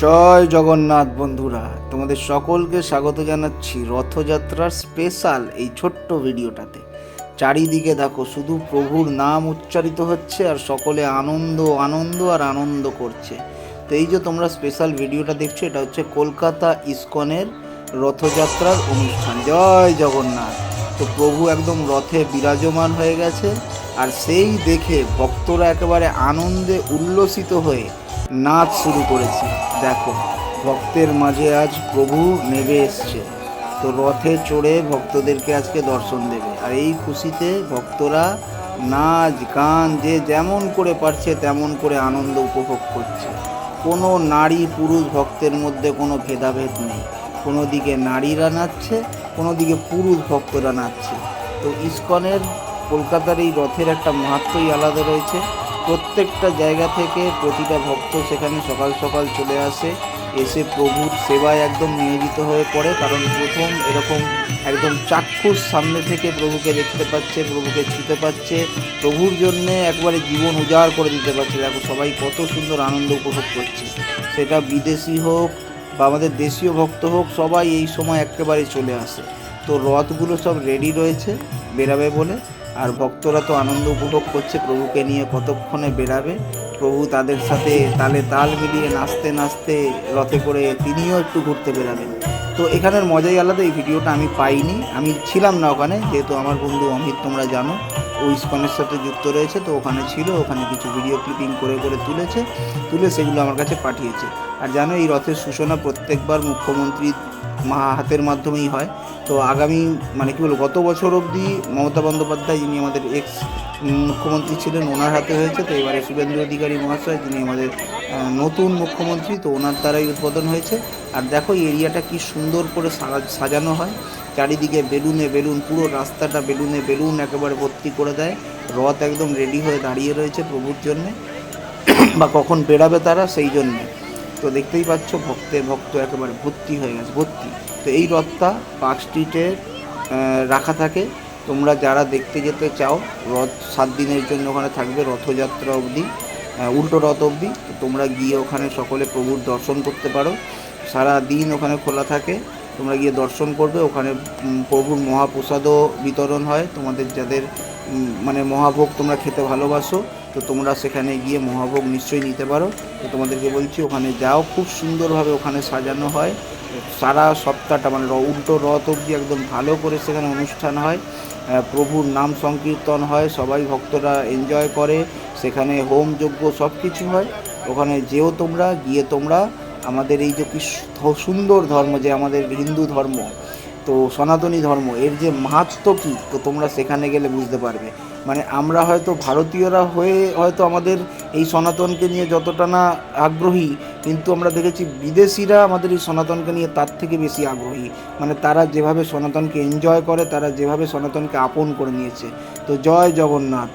জয় জগন্নাথ বন্ধুরা, তোমাদের সকলকে স্বাগত জানাচ্ছি রথযাত্রার স্পেশাল এই ছোট্ট ভিডিওটাতে। চারিদিকে দেখো শুধু প্রভুর নাম উচ্চারিত হচ্ছে আর সকলে আনন্দ আনন্দ আর আনন্দ করছে। তো এই যে তোমরা স্পেশাল ভিডিওটা দেখছো, এটা হচ্ছে কলকাতা ইস্কনের রথযাত্রার অনুষ্ঠান। জয় জগন্নাথ। তো প্রভু একদম রথে বিরাজমান হয়ে গেছে, আর সেই দেখে ভক্তরা একেবারে আনন্দে উল্লসিত হয়ে নাচ শুরু করেছে। দেখো, ভক্তের মাঝে আজ প্রভু নেমে এসছে। তো রথে চড়ে ভক্তদেরকে আজকে দর্শন দেবে, আর এই খুশিতে ভক্তরা নাচ গান যে যেমন করে পারছে তেমন করে আনন্দ উপভোগ করছে। কোনো নারী পুরুষ ভক্তের মধ্যে কোনো ভেদাভেদ নেই। কোনো দিকে নারীরা নাচছে, কোনো দিকে পুরুষ ভক্তরা নাচছে। তো ইস্কনের কলকাতার এই রথের একটা মাহাত্ম্যই আলাদা রয়েছে। প্রত্যেকটা জায়গা থেকে প্রতিটা ভক্ত সেখানে সকাল সকাল চলে আসে, এসে প্রভুর সেবায় একদম নিয়োজিত হয়ে পড়ে। কারণ প্রথম এরকম একদম চাক্ষুষ সামনে থেকে প্রভুকে দেখতে পাচ্ছে, প্রভুকে ছুঁতে পাচ্ছে, প্রভুর জন্যে একবারে জীবন উজাড় করে দিতে পারছে। দেখো সবাই কত সুন্দর আনন্দ উপভোগ করছে, সেটা বিদেশি হোক বা আমাদের দেশীয় ভক্ত হোক, সবাই এই সময় একেবারে চলে আসে। তো রথগুলো সব রেডি রয়েছে বেরাবে বলে, আর ভক্তরা তো আনন্দ উপভোগ করছে প্রভুকে নিয়ে কতক্ষণে বেরাবে। প্রভু তাদের সাথে তালে তাল মিলিয়ে নাচতে নাচতে রথে করে তিনিও একটু ঘুরতে বেরাবেন। তো এখানের মজাই আলাদা। এই ভিডিওটা আমি পাইনি, আমি ছিলাম না ওখানে, যেহেতু আমার বন্ধু অমিত তোমরা জানো ও ইস্কনের সাথে যুক্ত রয়েছে, তো ওখানে ছিল, ওখানে কিছু ভিডিও ক্লিপিং করে করে তুলে সেগুলো আমার কাছে পাঠিয়েছে। আর জানো, এই রথের সূচনা প্রত্যেকবার মুখ্যমন্ত্রী হাতের মাধ্যমেই হয়। তো আগামী কি বলবো, গত বছর অবধি মমতা বন্দ্যোপাধ্যায়, যিনি আমাদের এক্স মুখ্যমন্ত্রী ছিলেন, ওনার হাতে হয়েছে। তো এবারে শুভেন্দু অধিকারী মহাশয়, যিনি আমাদের নতুন মুখ্যমন্ত্রী, তো ওনার দ্বারাই উদ্বোধন হয়েছে। আর দেখো এই এরিয়াটা কি সুন্দর করে সাজানো হয়, চারিদিকে বেলুনে বেলুন, পুরো রাস্তাটা বেলুনে বেলুন একেবারে ভর্তি করে দেয়। রথ একদম রেডি হয়ে দাঁড়িয়ে রয়েছে প্রভুর জন্যে, বা কখন বেরাবে তারা সেই জন্যে। তো দেখতেই পাচ্ছ ভক্ত একেবারে ভর্তি হয়ে গেছে, ভর্তি। তো এই রথটা পার্ক স্ট্রিটে রাখা থাকে। তোমরা যারা দেখতে যেতে চাও, রথ 7 দিনের জন্য ওখানে থাকবে, রথযাত্রা অবধি, উল্টো রথ অবধি। তো তোমরা গিয়ে ওখানে সকলে প্রভুর দর্শন করতে পারো। সারা দিন ওখানে খোলা থাকে, তোমরা গিয়ে দর্শন করবে। ওখানে প্রভুর মহাপ্রসাদও বিতরণ হয়। তোমাদের যাদের মহাভোগ তোমরা খেতে ভালোবাসো, তো তোমরা সেখানে গিয়ে মহাভোগ নিশ্চয়ই নিতে পারো। তো তোমাদেরকে বলছি ওখানে যাও, খুব সুন্দরভাবে ওখানে সাজানো হয়। সারা সপ্তাহটা উল্টো রথ অবধি একদম ভালো করে সেখানে অনুষ্ঠান হয়, প্রভুর নাম সংকীর্তন হয়, সবাই ভক্তরা এনজয় করে, সেখানে হোম যজ্ঞ সব কিছু হয়। ওখানে যেও তোমরা, গিয়ে তোমরা আমাদের এই যে কি সুন্দর ধর্ম, যে আমাদের হিন্দু ধর্ম, তো সনাতনী ধর্ম, এর যে মাহাত্ম্য কী, তো তোমরা সেখানে গেলে বুঝতে পারবে। আমরা হয়তো ভারতীয়রা হয়ে হয়তো আমাদের এই সনাতনকে নিয়ে যতটা না আগ্রহী, কিন্তু আমরা দেখেছি বিদেশিরা আমাদের এই সনাতনকে নিয়ে তার থেকে বেশি আগ্রহী। তারা যেভাবে সনাতনকে এনজয় করে, তারা যেভাবে সনাতনকে আপন করে নিয়েছে। তো জয় জগন্নাথ।